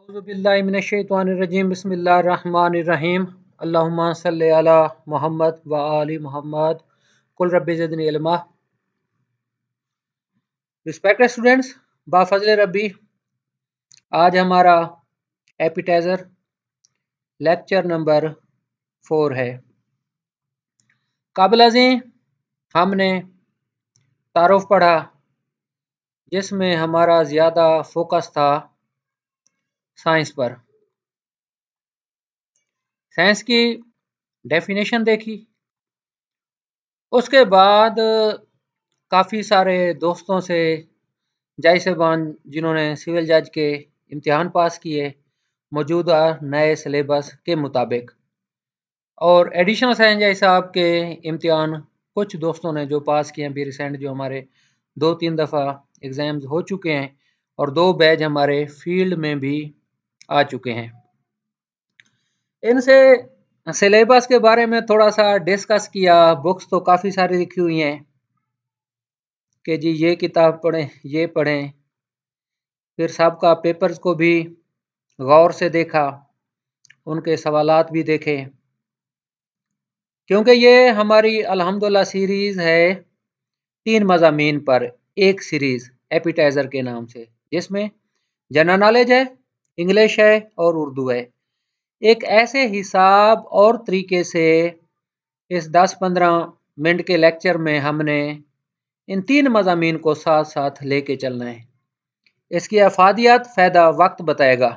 औज़ुबिल्लाहिमिनश्शैतानिर्रजीम बिस्मिल्लाहिर्रहमानिर्रहीम अल्लाहुम्मा सल्लि अला मुहम्मद व आलि मुहम्मद कुल रब्बि ज़िदनी इल्मा। रिस्पेक्टेड स्टूडेंट्स, बाफज़ल रब्बी, आज हमारा एपिटाइज़र लेक्चर नंबर 4 है। काबिल अज़ीं हमने तारुफ पढ़ा जिसमें हमारा ज़्यादा फोकस था साइंस पर। साइंस की डेफिनेशन देखी, उसके बाद काफ़ी सारे दोस्तों से जय साहबान जिन्होंने सिविल जज के इम्तिहान पास किए मौजूदा नए सिलेबस के मुताबिक, और एडिशनल साइंस जय साहब के इम्तिहान कुछ दोस्तों ने जो पास किए हैं, भी रिसेंट जो हमारे 2-3 दफ़ा एग्ज़ाम्स हो चुके हैं और 2 बैच हमारे फील्ड में भी आ चुके हैं। इनसे सिलेबस के बारे में थोड़ा सा डिस्कस किया। बुक्स तो काफ़ी सारी लिखी हुई हैं कि जी ये किताब पढ़ें, ये पढ़ें। फिर सबका पेपर्स को भी गौर से देखा, उनके सवालात भी देखे, क्योंकि ये हमारी अल्हम्दुलिल्लाह सीरीज़ है 3 मज़ामीन पर एक सीरीज़ एपिटाइज़र के नाम से, जिसमें जनरल नॉलेज है, इंग्लिश है और उर्दू है। एक ऐसे हिसाब और तरीके से इस 10-15 मिनट के लेक्चर में हमने इन 3 मज़ामीन को साथ साथ लेके चलना है। इसकी अफादियत फ़ायदा वक्त बताएगा।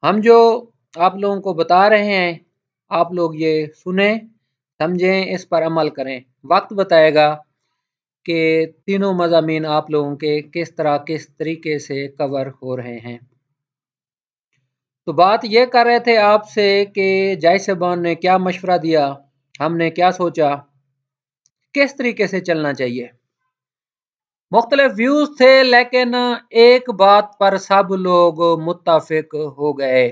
हम जो आप लोगों को बता रहे हैं, आप लोग ये सुने, समझें, इस पर अमल करें। वक्त बताएगा कि तीनों मज़ामीन आप लोगों के किस तरह किस तरीके से कवर हो रहे हैं। तो बात ये कर रहे थे आपसे कि जय साहबान ने क्या मशवरा दिया, हमने क्या सोचा, किस तरीके से चलना चाहिए। मुख्तलिफ व्यूज थे, लेकिन एक बात पर सब लोग मुत्तफिक हो गए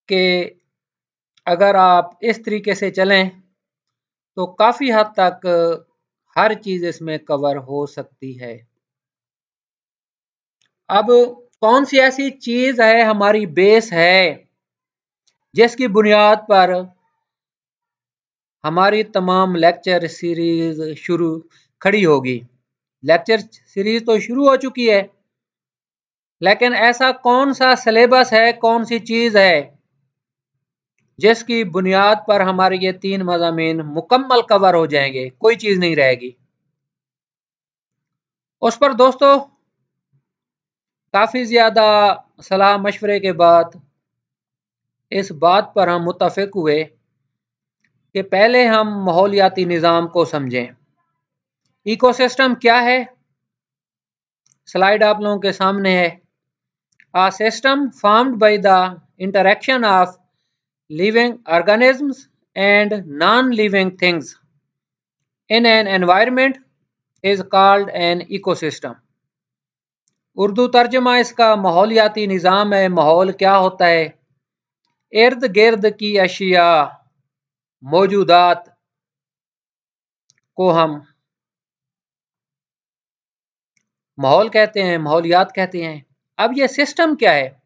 कि अगर आप इस तरीके से चलें तो काफ़ी हद तक हर चीज़ इसमें कवर हो सकती है। अब कौन सी ऐसी चीज़ है, हमारी बेस है, जिसकी बुनियाद पर हमारी तमाम लेक्चर सीरीज शुरू खड़ी होगी। लेक्चर सीरीज तो शुरू हो चुकी है, लेकिन ऐसा कौन सा सिलेबस है, कौन सी चीज़ है जिसकी बुनियाद पर हमारे ये 3 मज़ामीन मुकम्मल कवर हो जाएंगे, कोई चीज़ नहीं रहेगी। उस पर दोस्तों काफ़ी ज़्यादा सलाह मशवरे के बाद इस बात पर हम मुत्तफिक हुए कि पहले हम माहौलियाती निज़ाम को समझें। इकोसिस्टम क्या है, स्लाइड आप लोगों के सामने है। A system formed by the interaction of living organisms and non-living things in an environment is called an ecosystem. Urdu तर्जमा इसका माहौलियाती निज़ाम है। माहौल क्या होता है? इर्द गिर्द की अशिया, मौजूदात को हम माहौल कहते हैं, माहौलियात कहते हैं। अब ये सिस्टम क्या है?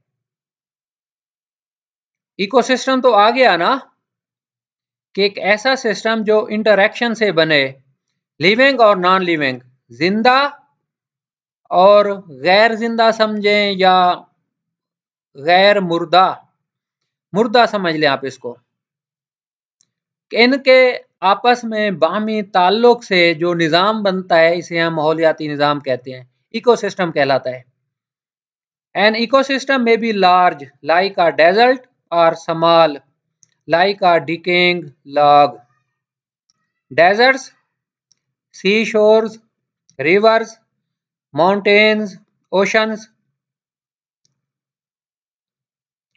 इकोसिस्टम तो आ गया ना, कि एक ऐसा सिस्टम जो इंटरैक्शन से बने, लिविंग और नॉन लिविंग, जिंदा और गैर जिंदा समझें या गैर मुर्दा, मुर्दा समझ लें आप इसको। इनके आपस में बाहमी ताल्लुक से जो निज़ाम बनता है, इसे हम माहौलियाती निज़ाम कहते हैं, इकोसिस्टम कहलाता है। एन इकोसिस्टम में be large like a desert और small like a decaying log. Deserts, sea shores, rivers, mountains, oceans,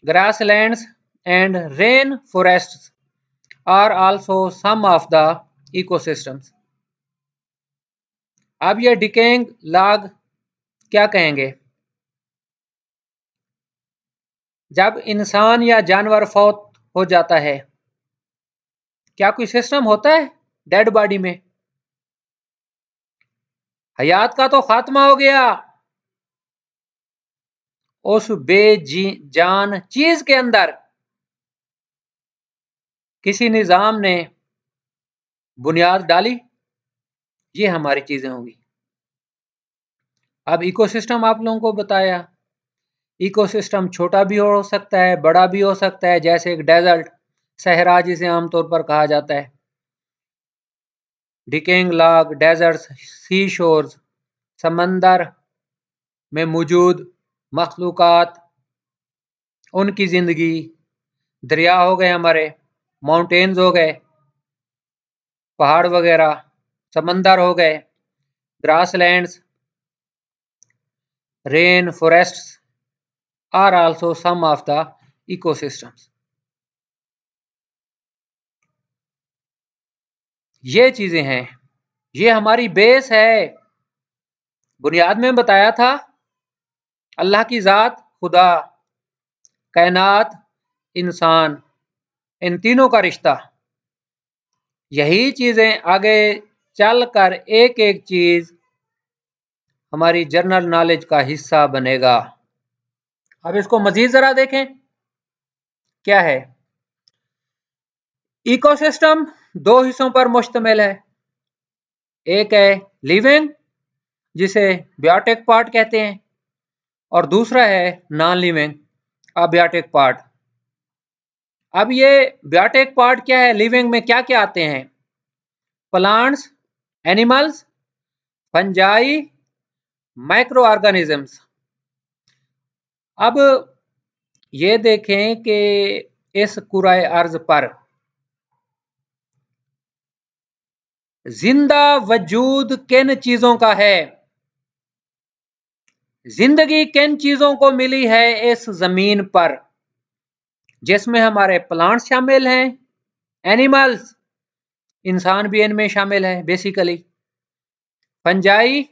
grasslands and rain forests are also some of the ecosystems. अब ये डिकेइंग लॉग क्या कहेंगे? जब इंसान या जानवर फौत हो जाता है, क्या कोई सिस्टम होता है डेड बॉडी में? हयात का तो खात्मा हो गया, उस बेजान चीज के अंदर किसी निजाम ने बुनियाद डाली, ये हमारी चीजें होंगी। अब इकोसिस्टम आप लोगों को बताया, इकोसिस्टम छोटा भी हो सकता है, बड़ा भी हो सकता है, जैसे एक डेजर्ट, सहरा जिसे आमतौर पर कहा जाता है, decaying log, deserts, sea shores, समंदर में मौजूद मखलूकात, उनकी जिंदगी, दरिया हो गए हमारे, माउंटेन्स हो गए, पहाड़ वगैरह, समंदर हो गए, grasslands, rain forests are also some of the ecosystems. ये चीजें हैं, ये हमारी बेस है। बुनियाद में बताया था अल्लाह की जात, खुदा, कायनात, इंसान, इन तीनों का रिश्ता। यही चीजें आगे चलकर एक एक चीज हमारी जनरल नॉलेज का हिस्सा बनेगा। अब इसको मजीद जरा देखें, क्या है इकोसिस्टम? दो हिस्सों पर मुश्तमिल है। एक है लिविंग, जिसे बायोटिक पार्ट कहते हैं, और दूसरा है नॉन लिविंग, अबायोटिक पार्ट। अब ये बायोटिक पार्ट क्या है? लिविंग में क्या क्या आते हैं? Plants, animals, fungi, micro organisms. अब ये देखें कि इस कुराए अर्ज पर जिंदा वजूद किन चीजों का है? जिंदगी किन चीजों को मिली है इस जमीन पर? जिसमें हमारे प्लांट्स शामिल हैं, एनिमल्स, इंसान भी इनमें शामिल है बेसिकली। फंजाई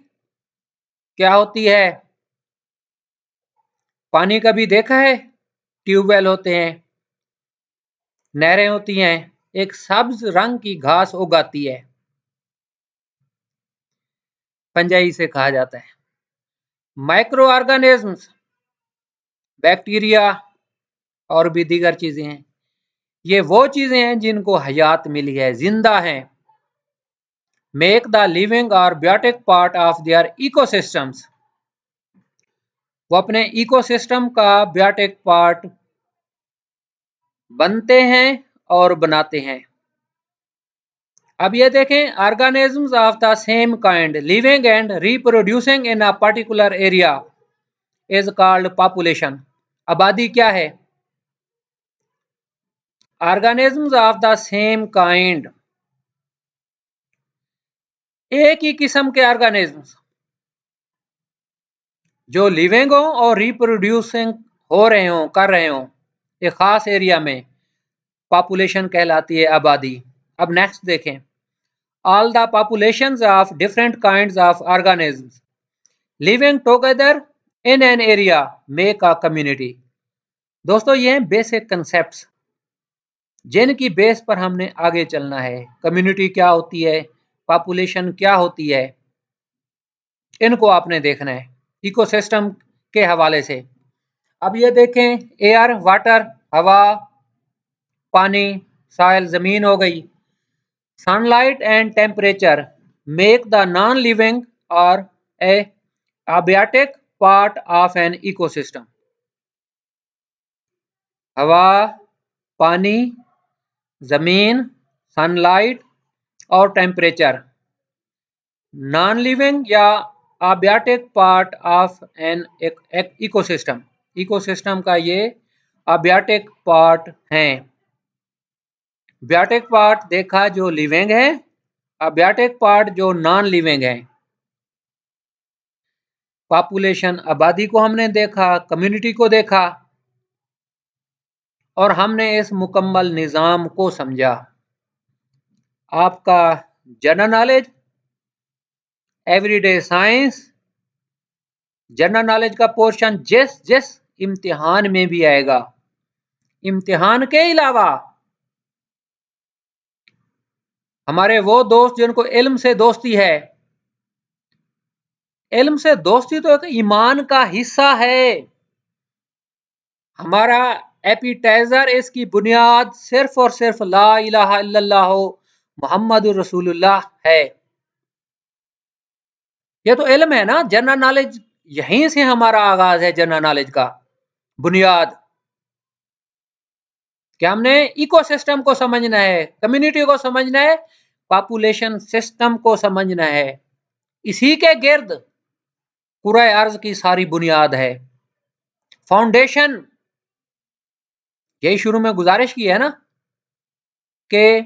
क्या होती है? पानी कभी देखा है? ट्यूबवेल होते हैं, नहरें होती हैं, एक सब्ज रंग की घास उगाती है, फंजाई से कहा जाता है। माइक्रो ऑर्गेनिजम्स, बैक्टीरिया और भी दीगर चीजें हैं। ये वो चीजें हैं जिनको हयात मिली है, जिंदा हैं। मेक द लिविंग और biotic part of their ecosystems. वो अपने इकोसिस्टम का बायोटिक पार्ट बनते हैं और बनाते हैं। अब ये देखें, organisms of the same kind living and reproducing in a particular area is called population. आबादी क्या है? Organisms of the same kind, एक ही किस्म के ऑर्गेनिजम्स जो लिविंग हो और रिप्रोड्यूसिंग हो रहे हो, कर रहे हो एक खास एरिया में, पॉपुलेशन कहलाती है, आबादी। अब नेक्स्ट देखें, all the populations of different kinds of organisms living together in an area make a community। दोस्तों ये हैं बेसिक कंसेप्ट्स जिनकी बेस पर हमने आगे चलना है। कम्युनिटी क्या होती है, पॉपुलेशन क्या होती है, इनको आपने देखना है इकोसिस्टम के हवाले से। अब ये देखें, एयर, वाटर, हवा, पानी, सॉइल, जमीन हो गई, sunlight and temperature make the non-living or a abiotic part of an ecosystem। हवा, पानी, जमीन, सनलाइट और टेम्परेचर नॉन लिविंग या abiotic part of an ecosystem. Ecosystem का ये abiotic पार्ट हैं। बायोटिक पार्ट देखा जो लिविंग है, अबायोटिक पार्ट जो नॉन लिविंग है। पॉपुलेशन, आबादी को हमने देखा, कम्युनिटी को देखा, और हमने इस मुकम्मल निज़ाम को समझा। आपका general knowledge, everyday science, general knowledge का पोर्शन जिस जिस इम्तिहान में भी आएगा, इम्तिहान के अलावा हमारे वो दोस्त जिनको इल्म से दोस्ती है, इल्म से दोस्ती तो एक ईमान का हिस्सा है। हमारा एपिटाइजर, इसकी बुनियाद सिर्फ और सिर्फ ला इलाहा इल्लल्लाह मुहम्मदुर रसूलुल्लाह है। ये तो इल्म है ना, जनरल नॉलेज, यहीं से हमारा आगाज है जनरल नॉलेज का, बुनियाद। क्या हमने इकोसिस्टम को समझना है, कम्युनिटी को समझना है, पॉपुलेशन सिस्टम को समझना है। इसी के गिर्द कुराए अर्ज की सारी बुनियाद है, फाउंडेशन। यही शुरू में गुजारिश की है ना कि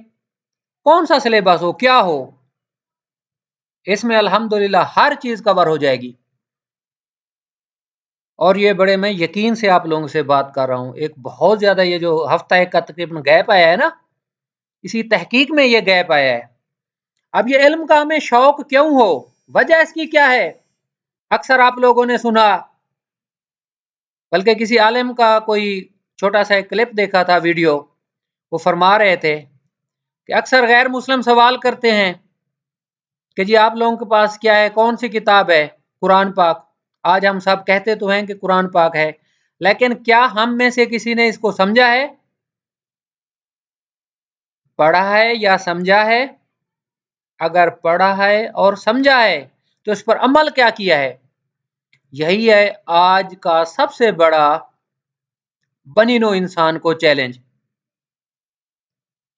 कौन सा सिलेबस हो, क्या हो, इसमें अल्हम्दुलिल्लाह हर चीज कवर हो जाएगी। और ये बड़े मैं यकीन से आप लोगों से बात कर रहा हूं, एक बहुत ज्यादा ये जो हफ्ता एक का तकरीबन गैप आया है ना, इसी तहकीक में ये गैप आया है। अब ये इल्म का हमें शौक क्यों हो, वजह इसकी क्या है? अक्सर आप लोगों ने सुना, बल्कि किसी आलिम का कोई छोटा सा एक क्लिप देखा था, वीडियो, वो फरमा रहे थे कि अक्सर गैर मुस्लिम सवाल करते हैं कि जी आप लोगों के पास क्या है, कौन सी किताब है? कुरान पाक। आज हम सब कहते तो हैं कि कुरान पाक है, लेकिन क्या हम में से किसी ने इसको समझा है, पढ़ा है या समझा है? अगर पढ़ा है और समझा है तो इस पर अमल क्या किया है? यही है आज का सबसे बड़ा बनी नो इंसान को चैलेंज।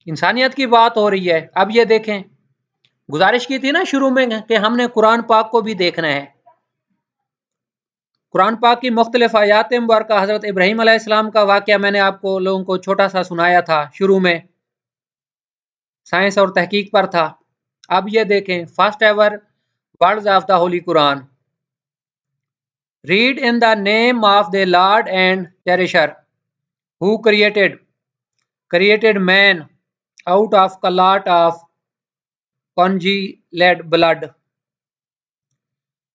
इंसानियत की बात हो रही है। अब ये देखें, गुजारिश की थी ना शुरू में कि हमने कुरान पाक को भी देखना है। कुरान पाक की मुख्तलिफ आयात मुबारक, हजरत इब्राहीम अलैहिस्सलाम का वाक़या मैंने आपको लोगों को छोटा सा सुनाया था शुरू में, साइंस और तहकीक पर था। अब ये देखें, first ever words of the holy Quran, read in the name of the lord and cherisher who created man out of a lot of congealed blood.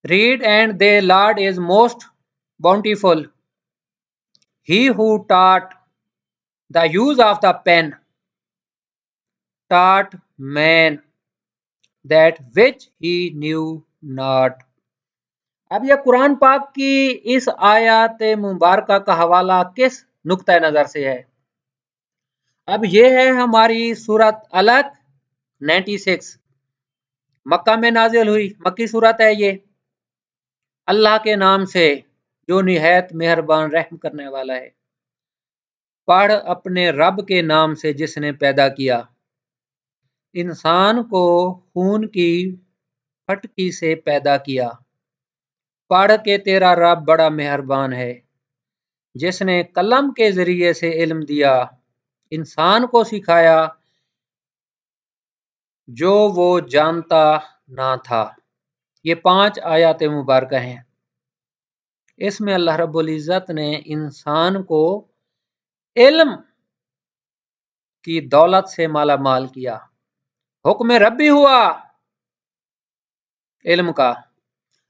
Read, and the Lord is most bountiful. He who taught the use of the pen taught man that which he knew not. अब यह कुरान पाक की इस आयत मुबारक का हवाला किस नुक्ता नज़र से है? अब ये है हमारी सूरत अलक 96, मक्का में नाजिल हुई, मक्की सूरत है ये। अल्लाह के नाम से जो निहायत मेहरबान रहम करने वाला है। पढ़ अपने रब के नाम से जिसने पैदा किया इंसान को खून की फटकी से पैदा किया। पढ़ के तेरा रब बड़ा मेहरबान है जिसने कलम के जरिए से इल्म दिया, इंसान को सिखाया जो वो जानता ना था। ये 5 आयत मुबारक हैं। इसमें अल्लाह रब्बुल इज़्ज़त ने इंसान को इल्म की दौलत से माला माल किया। हुक्म रब्बी हुआ इल्म का।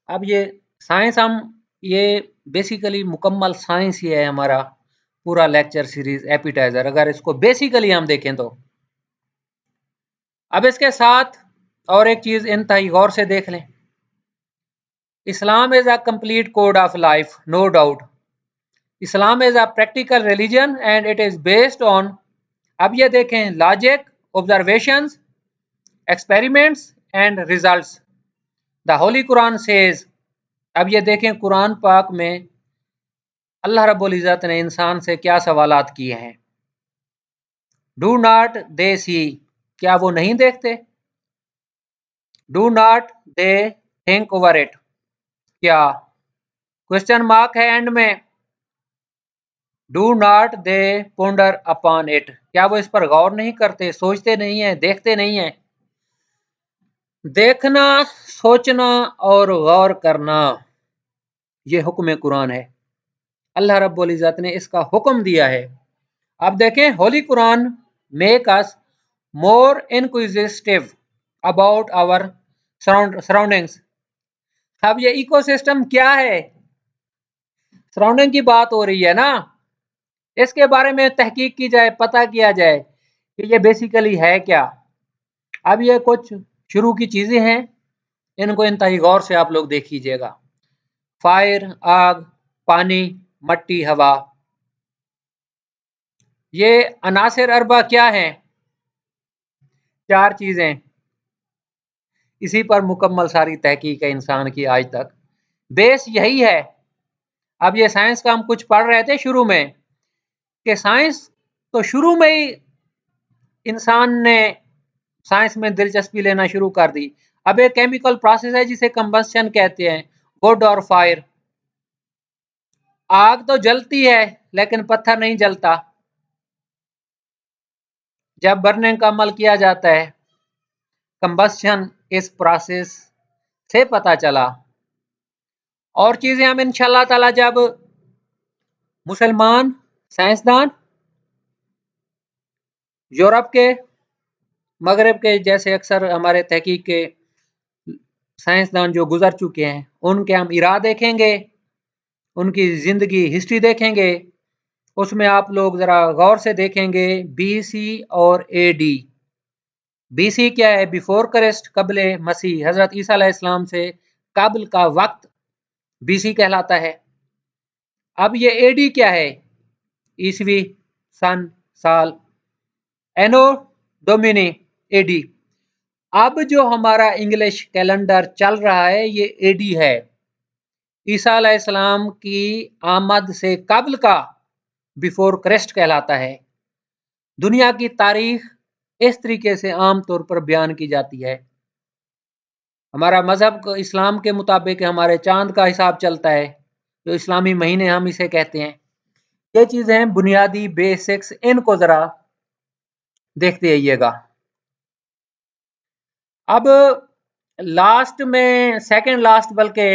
अब ये साइंस, हम ये बेसिकली मुकम्मल साइंस ही है हमारा पूरा लेक्चर सीरीज एपिटाइजर, अगर इसको बेसिकली हम देखें तो। अब इसके साथ और एक चीज इंतहाई गौर से देख लें, Islam is a complete code of life, no doubt. Islam is a practical religion and it is based on, अब ये देखें, logic, observations, experiments and results. The holy Quran says, अब ये देखें कुरान पाक में अल्लाह रब्बुल इज़्ज़त ने इंसान से क्या सवालात किए हैं। डू नॉट दे सी, क्या वो नहीं देखते? Do not they think over it, क्या क्वेश्चन मार्क है एंड में। Do not they ponder upon it, क्या वो इस पर गौर नहीं करते, सोचते नहीं है, देखते नहीं है? देखना, सोचना और गौर करना, ये हुक्म कुरान है। अल्लाह रब्बुल इज़्ज़त ने इसका हुक्म दिया है। अब देखें, Holy Quran make us more inquisitive about our surroundings. अब ये इकोसिस्टम क्या है? सराउंडिंग की बात हो रही है ना, इसके बारे में तहकीक की जाए, पता किया जाए कि ये बेसिकली है क्या। अब ये कुछ शुरू की चीजें हैं, इनको इंतहाई गौर से आप लोग देख लीजिएगा। फायर, आग, पानी, मट्टी, हवा। ये अनासिर अरबा क्या हैं? 4 चीजें। इसी पर मुकम्मल सारी तहकीक है इंसान की आज तक। बेस यही है। अब ये साइंस का हम कुछ पढ़ रहे थे शुरू में कि साइंस तो शुरू में ही इंसान ने साइंस में दिलचस्पी लेना शुरू कर दी। अब एक केमिकल प्रोसेस है जिसे कंबस्शन कहते हैं, वुड और फायर। आग तो जलती है लेकिन पत्थर नहीं जलता। जब बर्निंग का अमल किया जाता है, कंबस्शन, इस प्रोसेस से पता चला। और चीजें हम इंशाल्लाह ताला जब मुसलमान साइंसदान यूरोप के, मगरब के, जैसे अक्सर हमारे तहकीक के साइंसदान जो गुजर चुके हैं, उनके हम इरा देखेंगे, उनकी जिंदगी हिस्ट्री देखेंगे। उसमें आप लोग जरा गौर से देखेंगे बीसी और एडी। बीसी क्या है? बिफोर क्राइस्ट, कबले मसीह, हजरत ईसा अलैहिस्सलाम से कबल का वक्त बीसी कहलाता है। अब ये एडी क्या है? ईसवी, सन, साल, एनो डोमिनी, एडी। अब जो हमारा इंग्लिश कैलेंडर चल रहा है ये एडी है, ईसा अलैहिस्सलाम की आमद से कबल का, बिफोर क्राइस्ट कहलाता है। दुनिया की तारीख इस तरीके से आमतौर पर बयान की जाती है। हमारा मजहब इस्लाम के मुताबिक हमारे चांद का हिसाब चलता है, जो इस्लामी महीने हम इसे कहते हैं। ये चीजें बुनियादी बेसिक्स, इनको जरा देखते आइएगा। अब लास्ट में, सेकंड लास्ट बल्कि,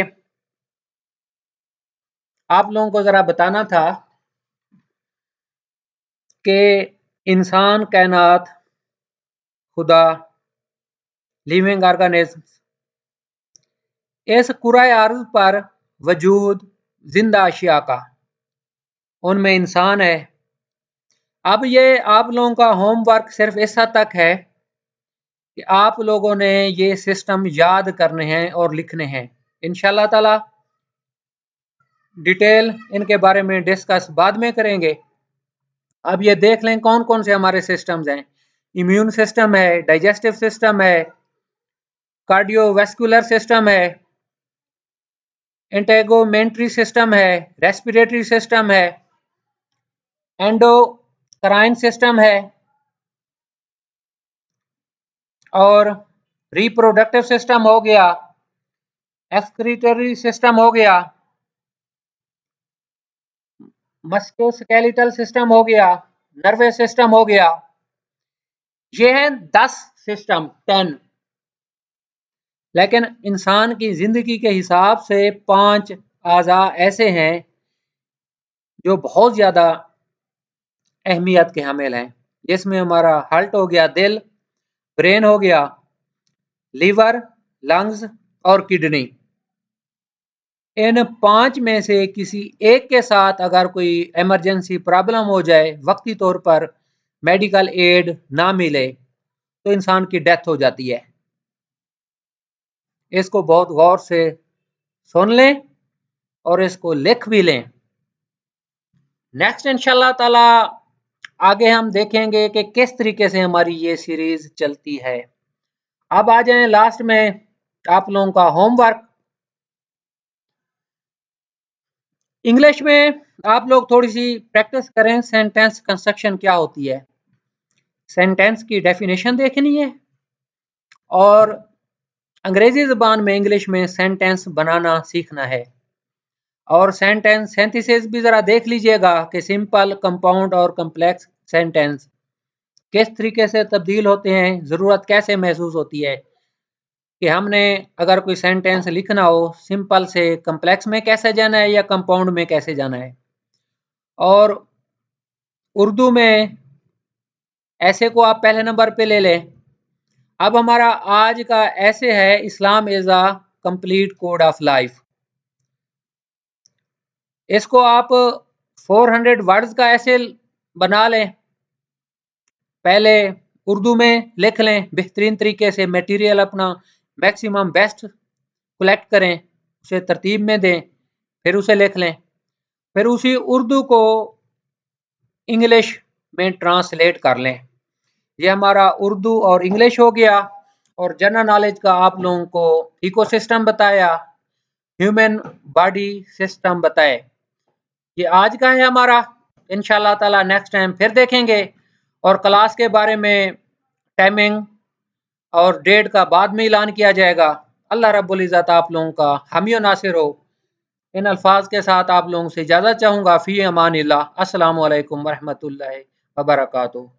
आप लोगों को जरा बताना था कि इंसान, कायनात, खुदा, लिविंग ऑर्गेनिज्म, इस कुराए अर्ज पर वजूद जिंदा अशिया का, उनमें इंसान है। अब ये आप लोगों का होमवर्क सिर्फ इस हद तक है कि आप लोगों ने ये सिस्टम याद करने हैं और लिखने हैं। इंशाल्लाह ताला डिटेल इनके बारे में डिस्कस बाद में करेंगे। अब ये देख लें कौन कौन से हमारे सिस्टम्स हैं। इम्यून सिस्टम है, डाइजेस्टिव सिस्टम है, कार्डियोवैस्कुलर सिस्टम है, इंटेगोमेंट्री सिस्टम है, रेस्पिरेटरी सिस्टम है, एंडोक्राइन सिस्टम है, और रिप्रोडक्टिव सिस्टम हो गया, एक्सक्रीटरी सिस्टम हो गया, मस्कुलोस्केलेटल सिस्टम हो गया, नर्वस सिस्टम हो गया। ये हैं 10 सिस्टम, 10। लेकिन इंसान की जिंदगी के हिसाब से 5 आज़ा ऐसे हैं जो बहुत ज्यादा अहमियत के हामिल हैं, जिसमें हमारा हार्ट हो गया, दिल, ब्रेन हो गया, लीवर, लंग्स और किडनी। इन 5 में से किसी एक के साथ अगर कोई इमरजेंसी प्रॉब्लम हो जाए, वक्ती तौर पर मेडिकल एड ना मिले, तो इंसान की डेथ हो जाती है। इसको बहुत गौर से सुन लें और इसको लिख भी लें। नेक्स्ट इंशाल्लाह ताला आगे हम देखेंगे कि किस तरीके से हमारी ये सीरीज चलती है। अब आ जाएं लास्ट में आप लोगों का होमवर्क। इंग्लिश में आप लोग थोड़ी सी प्रैक्टिस करें, सेंटेंस कंस्ट्रक्शन क्या होती है, सेंटेंस की डेफिनेशन देखनी है, और अंग्रेजी ज़बान में, इंग्लिश में सेंटेंस बनाना सीखना है। और सेंटेंस सिंथेसिस भी ज़रा देख लीजिएगा कि सिंपल, कंपाउंड और कम्प्लेक्स सेंटेंस किस तरीके से तब्दील होते हैं, ज़रूरत कैसे महसूस होती है कि हमने अगर कोई सेंटेंस लिखना हो, सिंपल से कम्प्लेक्स में कैसे जाना है या कंपाउंड में कैसे जाना है। और उर्दू में ऐसे को आप पहले नंबर पे ले लें। अब हमारा आज का ऐसे है, Islam is a complete code of life. इसको आप 400 वर्ड्स का ऐसे बना लें, पहले उर्दू में लिख लें बेहतरीन तरीके से, मटेरियल अपना मैक्सिमम बेस्ट कलेक्ट करें, उसे तरतीब में दें, फिर उसे लिख लें। फिर उसी उर्दू को इंग्लिश में ट्रांसलेट कर लें। ये हमारा उर्दू और इंग्लिश हो गया, और जनरल नॉलेज का आप लोगों को इकोसिस्टम बताया, ह्यूमन बॉडी सिस्टम बताए। ये आज का है हमारा। इंशाल्लाह ताला नेक्स्ट टाइम फिर देखेंगे, और क्लास के बारे में टाइमिंग और डेट का बाद में ऐलान किया जाएगा। अल्लाह रब्बुल इज़्ज़त आप लोगों का हामी और नासिर हो। इन अल्फाज के साथ आप लोगों से इजाज़त चाहूँगा। फ़ी अमानिल्लाह। अस्सलामु अलैकुम वरहमतुल्लाहि वबरकातुहू।